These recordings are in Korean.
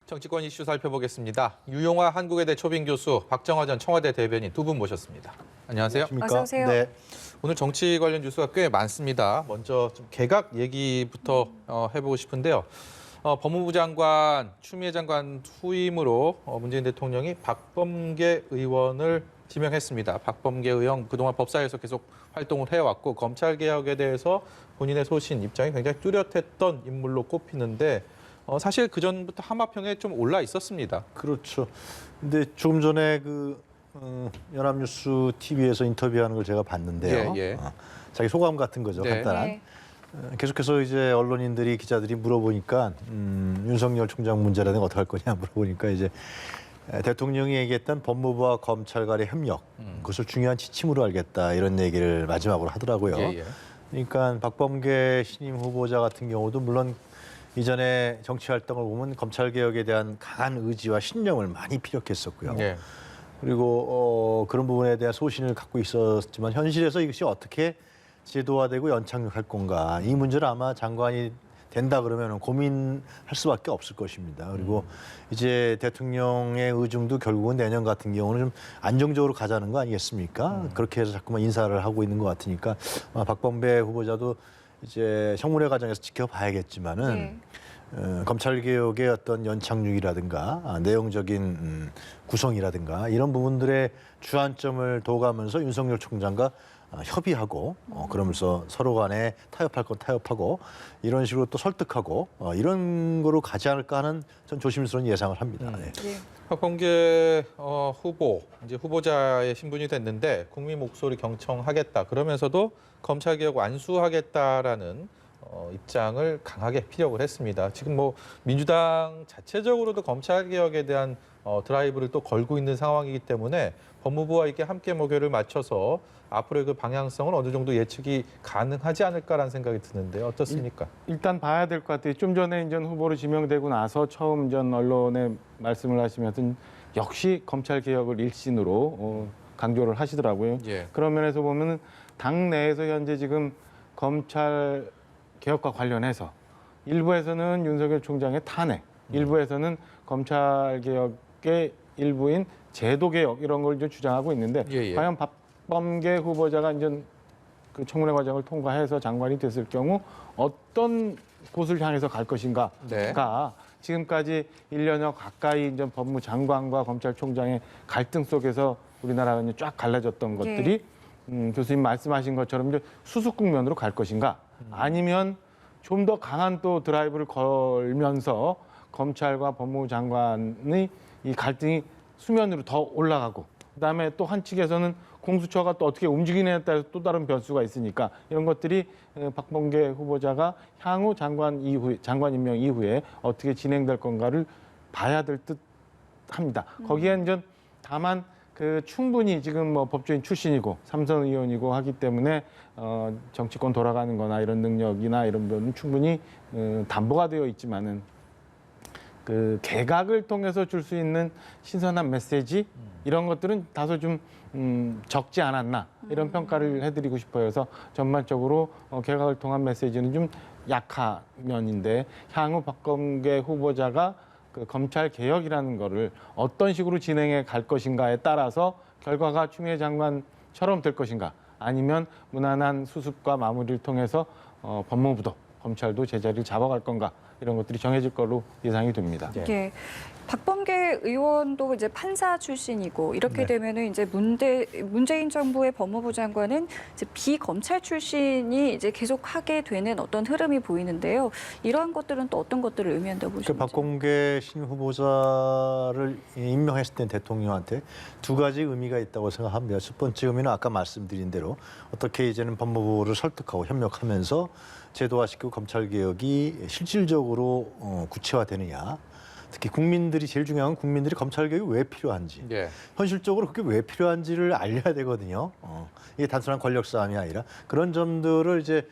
정치권 이슈 살펴보겠습니다. 유용화 한국외대 초빙 교수, 박정화 전 청와대 대변인 두 분 모셨습니다. 안녕하세요. 어서 오세요. 네. 오늘 정치 관련 뉴스가 꽤 많습니다. 먼저 좀 개각 얘기부터 해보고 싶은데요. 법무부 장관, 추미애 장관 후임으로 문재인 대통령이 박범계 의원을 지명했습니다. 박범계 의원 그동안 법사위에서 계속 활동을 해왔고 검찰개혁에 대해서 본인의 소신, 입장이 굉장히 뚜렷했던 인물로 꼽히는데 사실 그전부터 하마평에 좀 올라 있었습니다. 그렇죠. 근데 조금 전에 연합뉴스 TV에서 인터뷰하는 걸 제가 봤는데요. 예, 예. 자기 소감 같은 거죠, 네. 간단한. 네. 계속해서 이제 언론인들이 기자들이 물어보니까 윤석열 총장 문제라든가 어떻게 할 거냐 물어보니까 이제 대통령이 얘기했던 법무부와 검찰 간의 협력, 그것을 중요한 지침으로 알겠다 이런 얘기를 마지막으로 하더라고요. 예, 예. 그러니까 박범계 신임 후보자 같은 경우도 물론 이전에 정치 활동을 보면 검찰 개혁에 대한 강한 의지와 신념을 많이 피력했었고요. 예. 그리고 그런 부분에 대한 소신을 갖고 있었지만 현실에서 이것이 어떻게 제도화되고 연착륙할 건가 이 문제를 아마 장관이 된다 그러면 고민할 수밖에 없을 것입니다. 그리고 이제 대통령의 의중도 결국은 내년 같은 경우는 좀 안정적으로 가자는 거 아니겠습니까? 그렇게 해서 자꾸만 인사를 하고 있는 것 같으니까 박범계 후보자도 이제 청문회 과정에서 지켜봐야겠지만은 검찰 개혁의 어떤 연착륙이라든가 내용적인 구성이라든가 이런 부분들의 주안점을 둬가면서 윤석열 총장과 협의하고 그러면서 서로 간에 타협할 건 타협하고 이런 식으로 또 설득하고 이런 거로 가지 않을까 하는 전 조심스러운 예상을 합니다. 네. 박범계 후보, 이제 후보자의 신분이 됐는데 국민 목소리 경청하겠다. 그러면서도 검찰개혁 완수하겠다라는 입장을 강하게 피력을 했습니다. 지금 뭐 민주당 자체적으로도 검찰개혁에 대한 드라이브를 또 걸고 있는 상황이기 때문에 법무부와 이렇게 함께 목요를 맞춰서 앞으로의 그 방향성은 어느 정도 예측이 가능하지 않을까라는 생각이 드는데 어떻습니까? 일단 봐야 될 것 같아요. 좀 전에 이제 후보로 지명되고 나서 처음 전 언론에 말씀을 하시면서 역시 검찰 개혁을 일신으로 강조를 하시더라고요. 예. 그런 면에서 보면 당 내에서 현재 지금 검찰 개혁과 관련해서 일부에서는 윤석열 총장의 탄핵, 일부에서는 검찰 개혁의 일부인 제도 개혁 이런 걸 좀 주장하고 있는데 예, 예. 과연 박범계 후보자가 이제 그 청문회 과정을 통과해서 장관이 됐을 경우 어떤 곳을 향해서 갈 것인가가 네. 지금까지 1년여 가까이 이제 법무장관과 검찰총장의 갈등 속에서 우리나라가 이제 쫙 갈라졌던 것들이 교수님 말씀하신 것처럼 이제 수습국면으로 갈 것인가 아니면 좀 더 강한 또 드라이브를 걸면서 검찰과 법무부 장관의 이 갈등이 수면으로 더 올라가고 그다음에 또 한 측에서는 공수처가 또 어떻게 움직이느냐에 따라서 또 다른 변수가 있으니까 이런 것들이 박범계 후보자가 향후 장관 임명 이후에 어떻게 진행될 건가를 봐야 될 듯합니다. 거기에 이제 다만 그 충분히 지금 뭐 법조인 출신이고 삼선 의원이고 하기 때문에 정치권 돌아가는 거나 이런 능력이나 이런 부분은 충분히 담보가 되어 있지만은 그 개각을 통해서 줄 수 있는 신선한 메시지 이런 것들은 다소 좀 적지 않았나 이런 평가를 해드리고 싶어요. 그래서 전반적으로 개각을 통한 메시지는 좀 약한 면인데 향후 박범계 후보자가 그 검찰 개혁이라는 거를 어떤 식으로 진행해 갈 것인가에 따라서 결과가 추미애 장관처럼 될 것인가 아니면 무난한 수습과 마무리를 통해서 법무부도 검찰도 제자리를 잡아갈 건가 이런 것들이 정해질 걸로 예상이 됩니다. 예. 박범계 의원도 이제 판사 출신이고 이렇게 네. 되면은 이제 문재인 정부의 법무부 장관은 이제 비검찰 출신이 이제 계속 하게 되는 어떤 흐름이 보이는데요. 이러한 것들은 또 어떤 것들을 의미한다고 보시는지? 박범계 신 후보자를 임명했을 때 대통령한테 두 가지 의미가 있다고 생각합니다. 첫 번째 의미는 아까 말씀드린 대로 어떻게 이제는 법무부를 설득하고 협력하면서 제도화시키고 검찰 개혁이 실질적으로 구체화되느냐. 특히 국민들이 제일 중요한 건 국민들이 검찰 개혁이 왜 필요한지, 예. 현실적으로 그게 왜 필요한지를 알려야 되거든요. 이게 단순한 권력 싸움이 아니라 그런 점들을 이제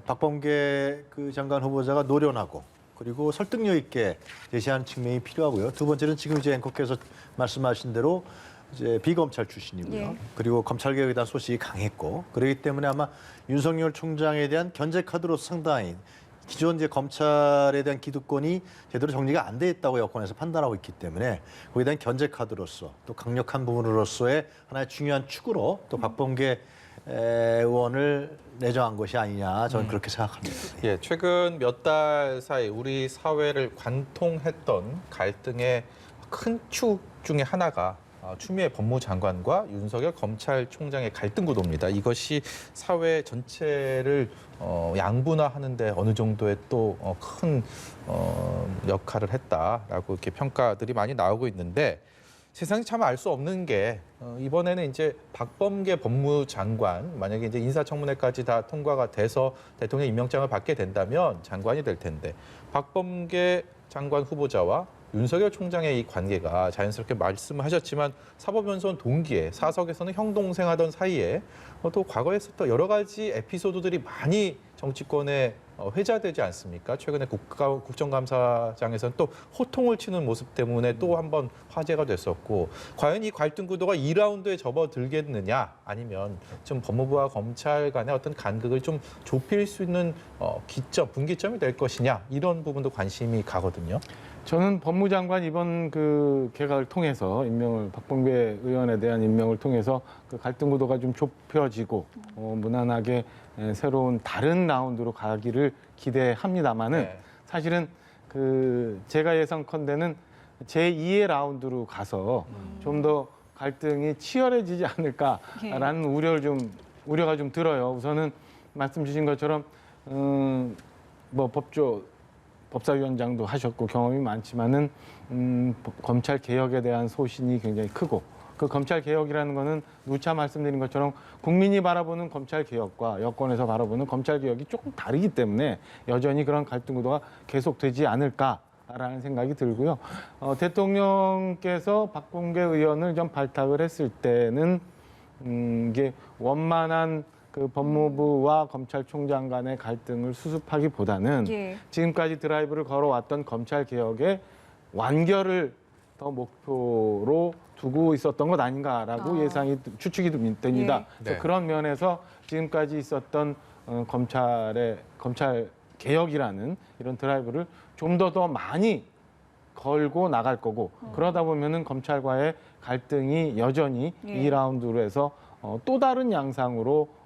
박범계 그 장관 후보자가 노련하고 그리고 설득력 있게 제시하는 측면이 필요하고요. 두 번째는 지금 이제 앵커께서 말씀하신 대로 이제 비검찰 출신이고요. 예. 그리고 검찰 개혁에 대한 소식이 강했고 그렇기 때문에 아마 윤석열 총장에 대한 견제 카드로서 상당히 기존 이제 검찰에 대한 기득권이 제대로 정리가 안 돼 있다고 여권에서 판단하고 있기 때문에 거기에 대한 견제 카드로서 또 강력한 부분으로서의 하나의 중요한 축으로 또 박범계 의원을 내정한 것이 아니냐 저는 그렇게 생각합니다. 예, 최근 몇 달 사이 우리 사회를 관통했던 갈등의 큰 축 중에 하나가 추미애 법무장관과 윤석열 검찰총장의 갈등 구도입니다. 이것이 사회 전체를 양분화하는 데 어느 정도의 또 큰 역할을 했다라고 이렇게 평가들이 많이 나오고 있는데 세상이 참 알 수 없는 게 이번에는 이제 박범계 법무장관 만약에 이제 인사청문회까지 다 통과가 돼서 대통령 임명장을 받게 된다면 장관이 될 텐데 박범계 장관 후보자와 윤석열 총장의 이 관계가 자연스럽게 말씀하셨지만 사법연수원 동기에 사석에서는 형 동생 하던 사이에 또 과거에 있었던 여러 가지 에피소드들이 많이 정치권에 회자되지 않습니까? 최근에 국정감사장에서는 또 호통을 치는 모습 때문에 또 한 번 화제가 됐었고 과연 이 갈등 구도가 2라운드에 접어들겠느냐 아니면 좀 법무부와 검찰 간의 어떤 간극을 좀 좁힐 수 있는 기점, 분기점이 될 것이냐 이런 부분도 관심이 가거든요. 저는 법무장관 이번 그 개각을 통해서 박범계 의원에 대한 임명을 통해서 그 갈등 구도가 좀 좁혀지고 무난하게 새로운 다른 라운드로 가기를 기대합니다만은 네. 사실은 그 제가 예상컨대는 제2의 라운드로 가서 좀 더 갈등이 치열해지지 않을까라는 우려가 좀 들어요. 우선은 말씀 주신 것처럼 뭐 법사위원장도 하셨고 경험이 많지만은 검찰 개혁에 대한 소신이 굉장히 크고 그 검찰 개혁이라는 거는 누차 말씀드린 것처럼 국민이 바라보는 검찰 개혁과 여권에서 바라보는 검찰 개혁이 조금 다르기 때문에 여전히 그런 갈등 구도가 계속되지 않을까라는 생각이 들고요. 대통령께서 박범계 의원을 좀 발탁을 했을 때는 이게 원만한 그 법무부와 검찰총장 간의 갈등을 수습하기보다는 예. 지금까지 드라이브를 걸어왔던 검찰 개혁의 완결을 더 목표로 두고 있었던 것 아닌가라고 추측이 됩니다. 예. 그래서 그런 면에서 지금까지 있었던 검찰 개혁이라는 이런 드라이브를 좀 더 많이 걸고 나갈 거고 그러다 보면은 검찰과의 갈등이 여전히 예. 2라운드로 해서 또 다른 양상으로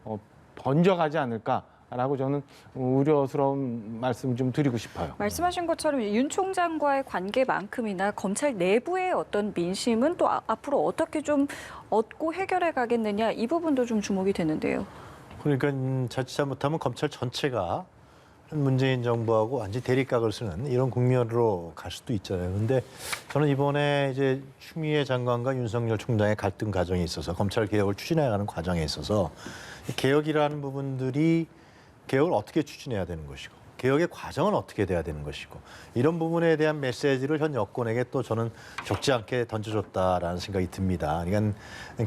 번져가지 않을까라고 저는 우려스러운 말씀 좀 드리고 싶어요. 말씀하신 것처럼 윤 총장과의 관계만큼이나 검찰 내부의 어떤 민심은 또 앞으로 어떻게 좀 얻고 해결해 가겠느냐 이 부분도 좀 주목이 되는데요. 그러니까 자칫 잘못하면 검찰 전체가 문재인 정부하고 완전히 대립각을 쓰는 이런 국면으로 갈 수도 있잖아요. 근데 저는 이번에 이제 추미애 장관과 윤석열 총장의 갈등 과정에 있어서 검찰 개혁을 추진해가는 과정에 있어서 개혁이라는 부분들이 개혁을 어떻게 추진해야 되는 것이고 개혁의 과정은 어떻게 돼야 되는 것이고 이런 부분에 대한 메시지를 현 여권에게 또 저는 적지 않게 던져줬다라는 생각이 듭니다. 그러니까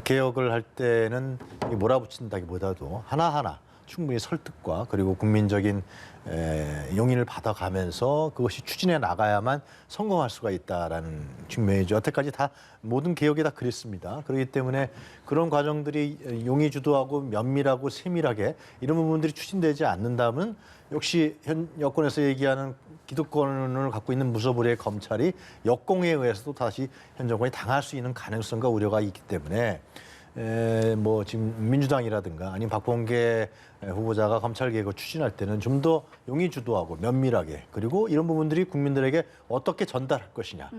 개혁을 할 때는 몰아붙인다기보다도 하나하나 충분히 설득과 그리고 국민적인 용인을 받아가면서 그것이 추진해 나가야만 성공할 수가 있다라는 측면이죠. 여태까지 다 모든 개혁이 다 그랬습니다. 그렇기 때문에 그런 과정들이 용의주도하고 면밀하고 세밀하게 이런 부분들이 추진되지 않는다면 역시 현 여권에서 얘기하는 기득권을 갖고 있는 무소불위의 검찰이 역공에 의해서도 다시 현 정권이 당할 수 있는 가능성과 우려가 있기 때문에 뭐 지금 민주당이라든가 아니면 박범계 후보자가 검찰 개혁을 추진할 때는 좀 더 용의주도하고 면밀하게 그리고 이런 부분들이 국민들에게 어떻게 전달할 것이냐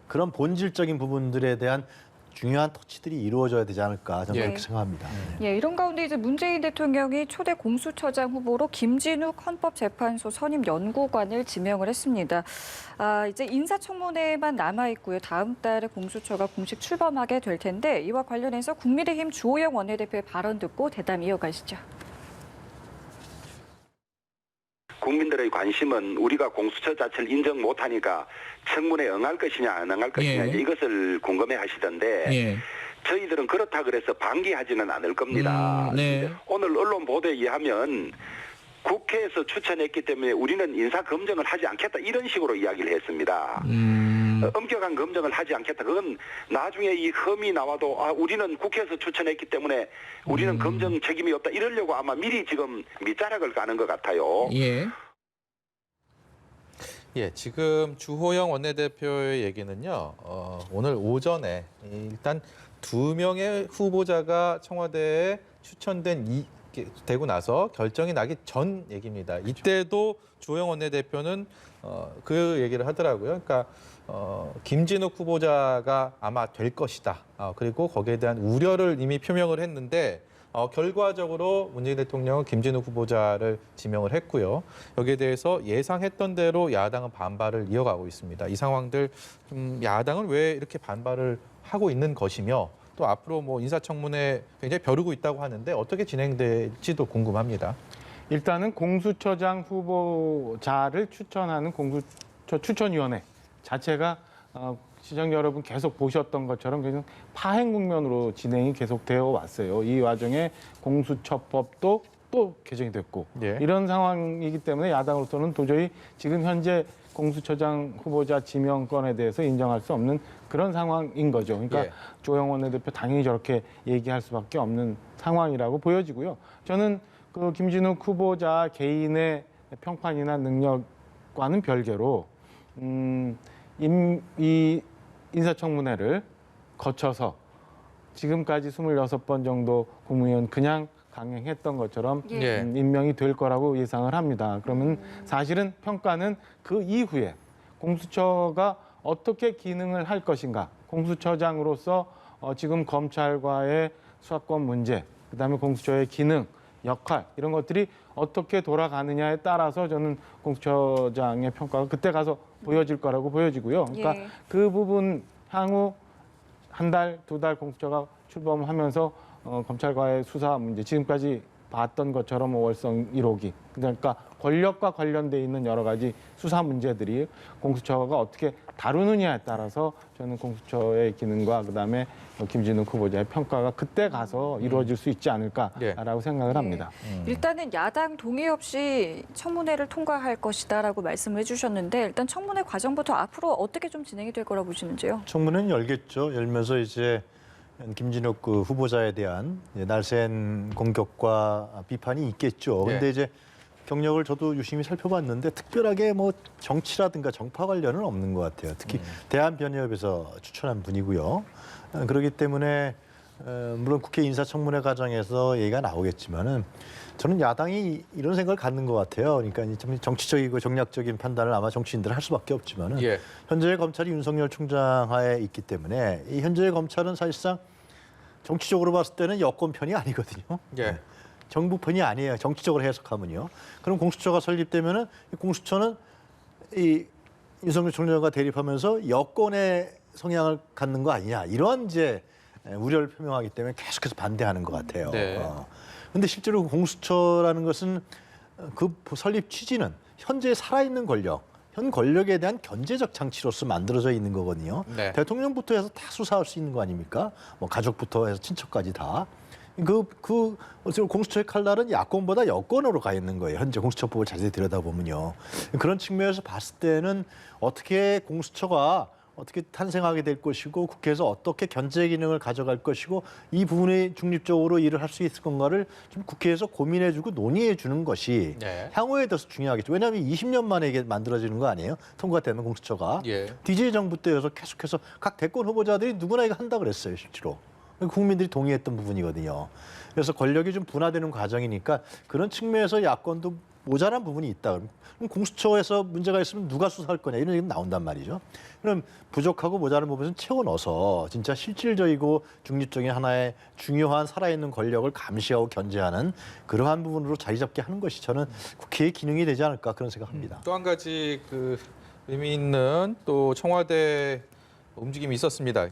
그런 본질적인 부분들에 대한 중요한 터치들이 이루어져야 되지 않을까 저는 예. 그렇게 생각합니다. 예, 이런 가운데 이제 문재인 대통령이 초대 공수처장 후보로 김진욱 헌법재판소 선임 연구관을 지명을 했습니다. 이제 인사청문회만 남아 있고요. 다음 달에 공수처가 공식 출범하게 될 텐데 이와 관련해서 국민의힘 주호영 원내대표의 발언 듣고 대담 이어가시죠. 국민들의 관심은 우리가 공수처 자체를 인정 못하니까 청문회에 응할 것이냐 안 응할 것이냐 예. 이제 이것을 궁금해 하시던데 예. 저희들은 그렇다 그래서 방기하지는 않을 겁니다. 네. 오늘 언론 보도에 의하면 국회에서 추천했기 때문에 우리는 인사검증을 하지 않겠다 이런 식으로 이야기를 했습니다. 엄격한 검증을 하지 않겠다. 그건 나중에 이 혐의 나와도 우리는 국회에서 추천했기 때문에 우리는 검증 책임이 없다. 이러려고 아마 미리 지금 밑자락을 까는 것 같아요. 예. 예, 지금 주호영 원내대표의 얘기는요. 오늘 오전에 일단 2명의 후보자가 청와대에 추천된 되고 나서 결정이 나기 전 얘기입니다. 이때도 주호영 원내대표는 그 얘기를 하더라고요. 그러니까 김진욱 후보자가 아마 될 것이다. 그리고 거기에 대한 우려를 이미 표명을 했는데 결과적으로 문재인 대통령은 김진욱 후보자를 지명을 했고요. 여기에 대해서 예상했던 대로 야당은 반발을 이어가고 있습니다. 이 상황들 야당은 왜 이렇게 반발을 하고 있는 것이며 또 앞으로 뭐 인사청문회 굉장히 벼르고 있다고 하는데 어떻게 진행될지도 궁금합니다. 일단은 공수처장 후보자를 추천하는 공수처 추천위원회 자체가 시청자 여러분 계속 보셨던 것처럼 그냥 파행 국면으로 진행이 계속되어 왔어요. 이 와중에 공수처법도 또 개정이 됐고 예. 이런 상황이기 때문에 야당으로서는 도저히 지금 현재 공수처장 후보자 지명권에 대해서 인정할 수 없는 그런 상황인 거죠. 그러니까 예. 주호영 원내대표 당연히 저렇게 얘기할 수밖에 없는 상황이라고 보여지고요. 저는 그 김진욱 후보자 개인의 평판이나 능력과는 별개로 이 인사청문회를 거쳐서 지금까지 26번 정도 국무위원 그냥 강행했던 것처럼 예. 임명이 될 거라고 예상을 합니다. 그러면 사실은 평가는 그 이후에 공수처가 어떻게 기능을 할 것인가, 공수처장으로서 지금 검찰과의 수사권 문제, 그다음에 공수처의 기능, 역할 이런 것들이 어떻게 돌아가느냐에 따라서 저는 공수처장의 평가가 그때 가서 보여질 거라고 보여지고요. 그러니까 예. 그 부분 향후 한 달, 2달 공수처가 출범하면서 검찰과의 수사 문제, 지금까지 봤던 것처럼 월성 1호기, 그러니까 권력과 관련돼 있는 여러 가지 수사 문제들이 공수처가 어떻게 다루느냐에 따라서 저는 공수처의 기능과 그다음에 김진욱 후보자의 평가가 그때 가서 이루어질 수 있지 않을까라고 생각을 합니다. 일단은 야당 동의 없이 청문회를 통과할 것이다라고 말씀을 해주셨는데 일단 청문회 과정부터 앞으로 어떻게 좀 진행이 될 거라고 보시는지요? 청문회는 열겠죠. 열면서 이제 김진욱 그 후보자에 대한 날쌘 공격과 비판이 있겠죠. 네. 근데 이제 경력을 저도 유심히 살펴봤는데 특별하게 뭐 정치라든가 정파 관련은 없는 것 같아요. 특히 대한변협에서 추천한 분이고요. 그렇기 때문에 물론 국회 인사청문회 과정에서 얘기가 나오겠지만은 저는 야당이 이런 생각을 갖는 것 같아요. 그러니까 참 정치적이고 정략적인 판단을 아마 정치인들은 할 수밖에 없지만은 예. 현재의 검찰이 윤석열 총장 하에 있기 때문에 이 현재의 검찰은 사실상 정치적으로 봤을 때는 여권 편이 아니거든요. 예. 정부 편이 아니에요. 정치적으로 해석하면요. 그럼 공수처가 설립되면은 이 공수처는 이 윤석열 총장과 대립하면서 여권의 성향을 갖는 거 아니냐 이런 이제 우려를 표명하기 때문에 계속해서 반대하는 것 같아요. 네. 근데 실제로 공수처라는 것은 그 설립 취지는 현재 살아있는 권력, 현 권력에 대한 견제적 장치로서 만들어져 있는 거거든요. 네. 대통령부터 해서 다 수사할 수 있는 거 아닙니까? 뭐 가족부터 해서 친척까지 다. 어쨌든 공수처의 칼날은 야권보다 여권으로 가 있는 거예요. 현재 공수처법을 자세히 들여다보면요. 그런 측면에서 봤을 때는 어떻게 공수처가 어떻게 탄생하게 될 것이고 국회에서 어떻게 견제 기능을 가져갈 것이고 이 부분에 중립적으로 일을 할 수 있을 건가를 좀 국회에서 고민해주고 논의해주는 것이 네. 향후에 더 중요하겠죠. 왜냐하면 20년 만에 이게 만들어지는 거 아니에요? 통과되면 공수처가. 예. DJ 정부 때여서 계속해서 각 대권 후보자들이 누구나 이거 한다 그랬어요, 실제로. 국민들이 동의했던 부분이거든요. 그래서 권력이 좀 분화되는 과정이니까 그런 측면에서 야권도 모자란 부분이 있다. 그럼 공수처에서 문제가 있으면 누가 수사할 거냐 이런 얘기가 나온단 말이죠. 그럼 부족하고 모자란 부분은 채워 넣어서 진짜 실질적이고 중립적인 하나의 중요한 살아있는 권력을 감시하고 견제하는 그러한 부분으로 자리 잡게 하는 것이 저는 국회의 기능이 되지 않을까 그런 생각합니다. 또 한 가지 그 의미 있는 또 청와대 움직임이 있었습니다.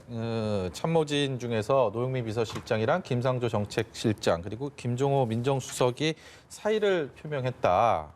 참모진 중에서 노영민 비서실장이랑 김상조 정책실장 그리고 김종호 민정수석이 사의를 표명했다.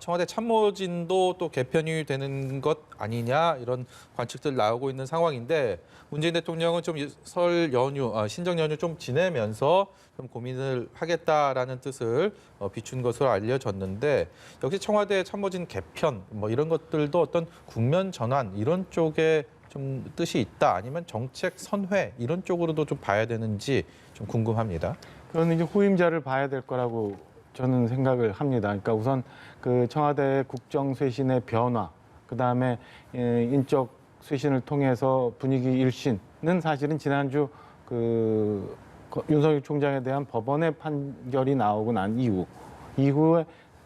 청와대 참모진도 또 개편이 되는 것 아니냐 이런 관측들 나오고 있는 상황인데 문재인 대통령은 좀 설 연휴, 신정 연휴 좀 지내면서 좀 고민을 하겠다라는 뜻을 비춘 것으로 알려졌는데 역시 청와대 참모진 개편 뭐 이런 것들도 어떤 국면 전환 이런 쪽에 좀 뜻이 있다 아니면 정책 선회 이런 쪽으로도 좀 봐야 되는지 좀 궁금합니다. 그건 이제 후임자를 봐야 될 거라고 저는 생각을 합니다. 그러니까 우선 그 청와대 국정쇄신의 변화, 그다음에 인적 쇄신을 통해서 분위기 일신은 사실은 지난주 윤석열 총장에 대한 법원의 판결이 나오고 난 이후에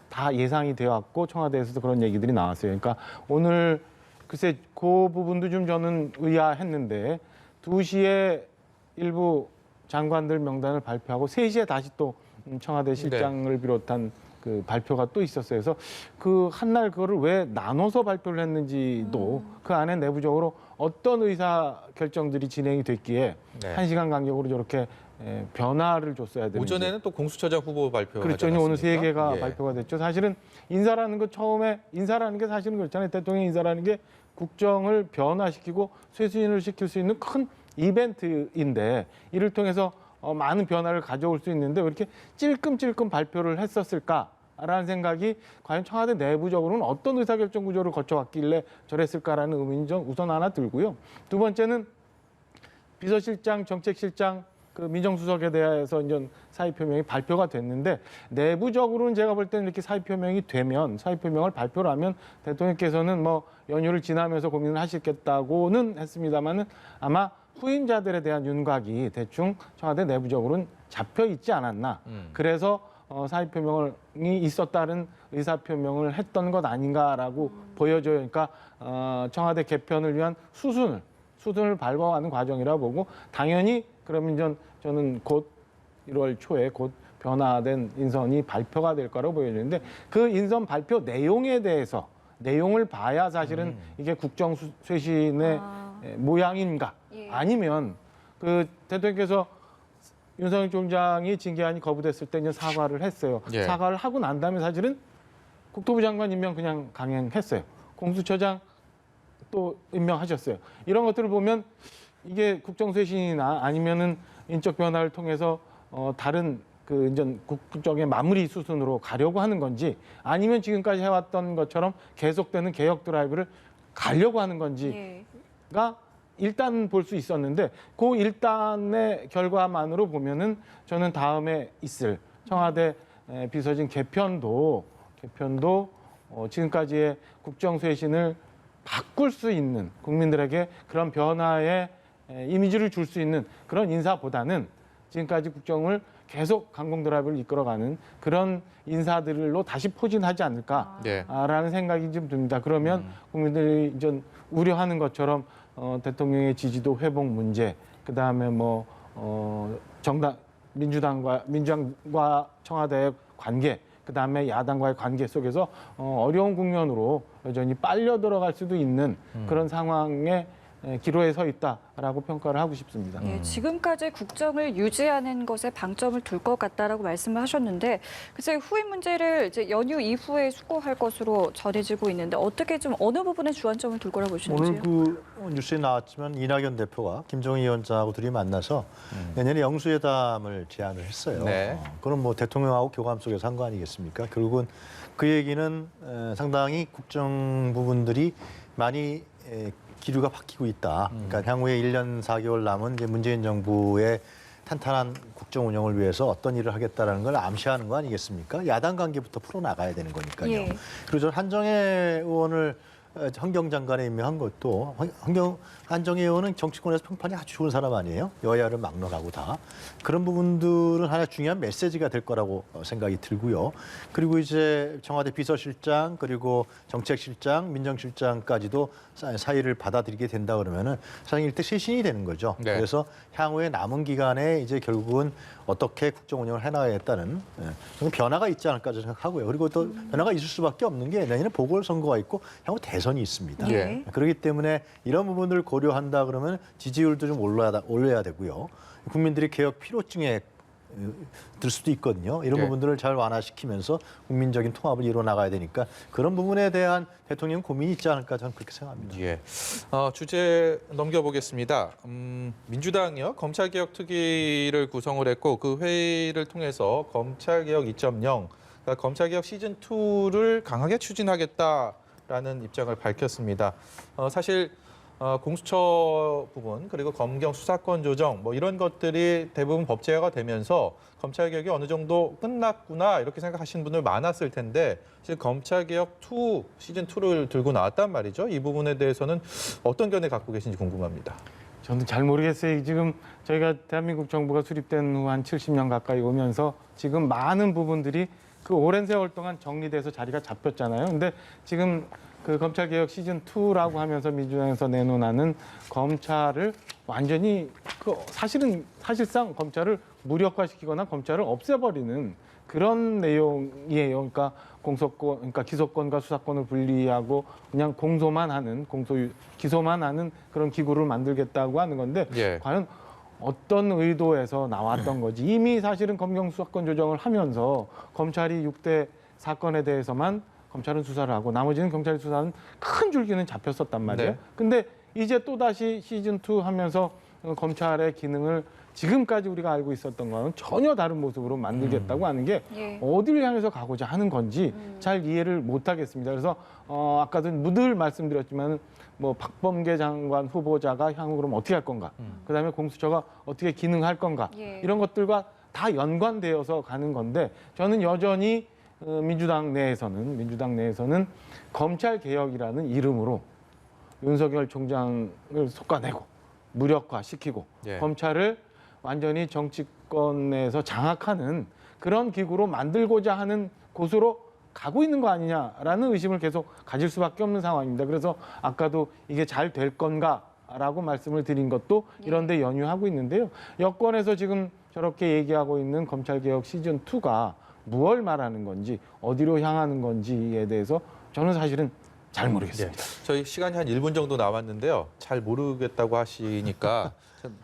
다 예상이 되었고 청와대에서도 그런 얘기들이 나왔어요. 그러니까 오늘 글쎄 그 부분도 좀 저는 의아했는데 2시에 일부 장관들 명단을 발표하고 3시에 다시 또 청와대 실장을 비롯한 그 발표가 또 있었어요. 그래서 그 한날 그거를 왜 나눠서 발표를 했는지도 그 안에 내부적으로 어떤 의사 결정들이 진행이 됐기에 네. 1시간 간격으로 저렇게 변화를 줬어야 되는지. 오전에는 또 공수처장 후보 발표가 그렇죠. 오늘 3개가 발표가 됐죠. 사실은 인사라는 거 처음에 인사라는 게 사실은 그렇잖아요. 대통령 인사라는 게 국정을 변화시키고 쇄신을 시킬 수 있는 큰 이벤트인데 이를 통해서 많은 변화를 가져올 수 있는데 왜 이렇게 찔끔찔끔 발표를 했었을까라는 생각이 과연 청와대 내부적으로는 어떤 의사결정 구조를 거쳐왔길래 저랬을까라는 의문이 좀 우선 하나 들고요. 두 번째는 비서실장, 정책실장, 그 민정수석에 대해서 이제 사의표명이 발표가 됐는데 내부적으로는 제가 볼 때는 이렇게 사의표명이 되면 사의표명을 발표를 하면 대통령께서는 뭐 연휴를 지나면서 고민을 하시겠다고는 했습니다만은 아마 후임자들에 대한 윤곽이 대충 청와대 내부적으로는 잡혀 있지 않았나. 그래서 사의표명이 있었다는 의사표명을 했던 것 아닌가라고 보여져요. 그러니까 청와대 개편을 위한 수순을 밟아가는 과정이라 보고 당연히 그러면 저는 곧 1월 초에 곧 변화된 인선이 발표가 될 거라고 보여지는데 그 인선 발표 내용에 대해서 내용을 봐야 사실은 이게 국정 쇄신의 모양인가 예. 아니면 그 대통령께서 윤석열 총장이 징계안이 거부됐을 때 이제 사과를 했어요. 예. 사과를 하고 난 다음에 사실은 국토부 장관 임명 그냥 강행했어요. 공수처장 또 임명하셨어요. 이런 것들을 보면 이게 국정쇄신이나 아니면은 인적 변화를 통해서 다른 그 이제 국정의 마무리 수순으로 가려고 하는 건지 아니면 지금까지 해왔던 것처럼 계속되는 개혁 드라이브를 가려고 하는 건지가 일단 볼 수 있었는데 그 일단의 결과만으로 보면은 저는 다음에 있을 청와대 비서진 개편도 지금까지의 국정쇄신을 바꿀 수 있는 국민들에게 그런 변화의 이미지를 줄 수 있는 그런 인사보다는 지금까지 국정을 계속 강공 드라이브를 이끌어가는 그런 인사들로 다시 포진하지 않을까라는 생각이 좀 듭니다. 그러면 국민들이 좀 우려하는 것처럼 대통령의 지지도 회복 문제, 그 다음에 뭐 민주당과 청와대의 관계, 그 다음에 야당과의 관계 속에서 어려운 국면으로 여전히 빨려 들어갈 수도 있는 그런 상황에 기로에 서 있다라고 평가를 하고 싶습니다. 예, 지금까지 국정을 유지하는 것에 방점을 둘 것 같다라고 말씀을 하셨는데, 글쎄 후임 문제를 이제 연휴 이후에 수고할 것으로 전해지고 있는데 어떻게 좀 어느 부분에 주안점을 둘 거라고 보시는지요? 오늘 그 뉴스에 나왔지만 이낙연 대표가 김정은 위원장하고 둘이 만나서 내년에 영수회담을 제안을 했어요. 네. 그럼 뭐 대통령하고 교감 속에서 한 거 아니겠습니까? 결국은 그 얘기는 상당히 국정 부분들이 많이 기류가 바뀌고 있다. 그러니까 향후에 1년 4개월 남은 이제 문재인 정부의 탄탄한 국정 운영을 위해서 어떤 일을 하겠다라는 걸 암시하는 거 아니겠습니까? 야당 관계부터 풀어나가야 되는 거니까요. 예. 그리고 저는 한정혜 의원을 환경장관에 임명한 것도 한정혜 의원은 정치권에서 평판이 아주 좋은 사람 아니에요? 여야를 막론하고 다. 그런 부분들은 하나 중요한 메시지가 될 거라고 생각이 들고요. 그리고 이제 청와대 비서실장 그리고 정책실장, 민정실장까지도 사의를 받아들이게 된다 그러면은 사실 일대 쇄신이 되는 거죠. 네. 그래서 향후에 남은 기간에 이제 결국은 어떻게 국정 운영을 해나가겠다는 변화가 있지 않을까 생각하고요. 그리고 또 변화가 있을 수밖에 없는 게 내년에 보궐선거가 있고 향후 대선이 있습니다. 예. 그렇기 때문에 이런 부분들을 고려한다 그러면 지지율도 좀 올려야 되고요. 국민들이 개혁 필요증에 들 수도 있거든요. 이런 예. 부분들을 잘 완화시키면서 국민적인 통합을 이루어 나가야 되니까 그런 부분에 대한 대통령 고민이 있지 않을까 저는 그렇게 생각합니다. 예. 주제 넘겨보겠습니다. 민주당이요 검찰개혁 특위를 구성을 했고 그 회의를 통해서 검찰개혁 2.0, 그러니까 검찰개혁 시즌 2를 강하게 추진하겠다라는 입장을 밝혔습니다. 사실 공수처 부분 그리고 검경 수사권 조정 뭐 이런 것들이 대부분 법제화가 되면서 검찰개혁이 어느 정도 끝났구나 이렇게 생각하시는 분들 많았을 텐데 지금 검찰개혁 2 시즌 2를 들고 나왔단 말이죠. 이 부분에 대해서는 어떤 견해 갖고 계신지 궁금합니다. 저는 잘 모르겠어요. 지금 저희가 대한민국 정부가 수립된 후 한 70년 가까이 오면서 지금 많은 부분들이 그 오랜 세월 동안 정리돼서 자리가 잡혔잖아요. 근데 지금 그 검찰개혁 시즌 2라고 하면서 민주당에서 내놓는 검찰을 완전히 사실상 검찰을 무력화시키거나 검찰을 없애버리는 그런 내용이에요. 그러니까 그러니까 기소권과 수사권을 분리하고 그냥 기소만 하는 그런 기구를 만들겠다고 하는 건데 예. 과연 어떤 의도에서 나왔던 거지? 이미 사실은 검경 수사권 조정을 하면서 검찰이 6대 사건에 대해서만 검찰은 수사를 하고 나머지는 경찰 수사는 큰 줄기는 잡혔었단 말이에요. 네. 근데 이제 또다시 시즌2 하면서 검찰의 기능을 지금까지 우리가 알고 있었던 거는 전혀 다른 모습으로 만들겠다고 하는 게 예. 어디를 향해서 가고자 하는 건지 잘 이해를 못 하겠습니다. 그래서 아까도 늘 말씀드렸지만 뭐 박범계 장관 후보자가 향후 그럼 어떻게 할 건가? 그다음에 공수처가 어떻게 기능할 건가? 예. 이런 것들과 다 연관되어서 가는 건데 저는 여전히 민주당 내에서는 검찰 개혁이라는 이름으로 윤석열 총장을 솎아내고 무력화시키고 예. 검찰을 완전히 정치권에서 장악하는 그런 기구로 만들고자 하는 곳으로 가고 있는 거 아니냐라는 의심을 계속 가질 수밖에 없는 상황입니다. 그래서 아까도 이게 잘 될 건가라고 말씀을 드린 것도 이런 데 연유하고 있는데요. 여권에서 지금 저렇게 얘기하고 있는 검찰개혁 시즌2가 무엇을 말하는 건지 어디로 향하는 건지에 대해서 저는 사실은 잘 모르겠습니다. 저희 시간이 한 1분 정도 남았는데요. 잘 모르겠다고 하시니까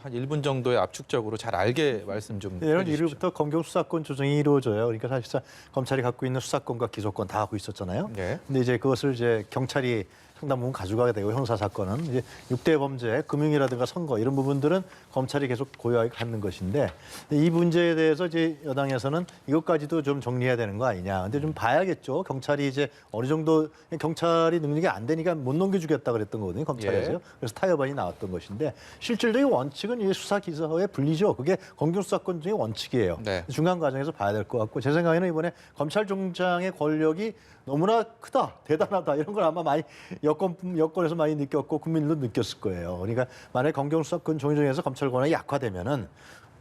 한 1분 정도의 압축적으로 잘 알게 말씀 좀 내년 해주십시오. 1일부터 검경 수사권 조정이 이루어져요. 그러니까 사실상 검찰이 갖고 있는 수사권과 기소권 다 갖고 있었잖아요. 네. 근데 이제 그것을 이제 경찰이 상당 부분 가져가게 되고 형사 사건은 이제 6대 범죄, 금융이라든가 선거 이런 부분들은 검찰이 계속 고유하게 갖는 것인데 이 문제에 대해서 이제 여당에서는 이것까지도 좀 정리해야 되는 거 아니냐. 근데 좀 봐야겠죠. 경찰이 이제 어느 정도 경찰이 능력이 안 되니까 못 넘겨주겠다 그랬던 거거든요. 검찰에서요. 예. 그래서 타협안이 나왔던 것인데 실질적인 원칙은 이 수사 기소에 분리죠. 그게 검경 수사권 중의 원칙이에요. 네. 중간 과정에서 봐야 될 것 같고 제 생각에는 이번에 검찰총장의 권력이 너무나 크다, 대단하다 이런 걸 아마 많이 여권에서 많이 느꼈고 국민들도 느꼈을 거예요. 그러니까 만약에 검경 수사권 조정에서 검찰 권한이 약화되면은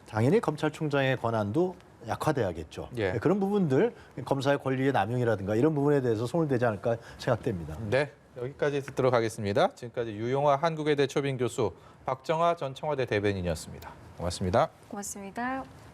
당연히 검찰총장의 권한도 약화돼야겠죠. 예. 그런 부분들 검사의 권리의 남용이라든가 이런 부분에 대해서 손을 대지 않을까 생각됩니다. 네, 여기까지 듣도록 하겠습니다. 지금까지 유용화 한국외대 초빙 교수, 박정화 전 청와대 대변인이었습니다. 고맙습니다. 고맙습니다.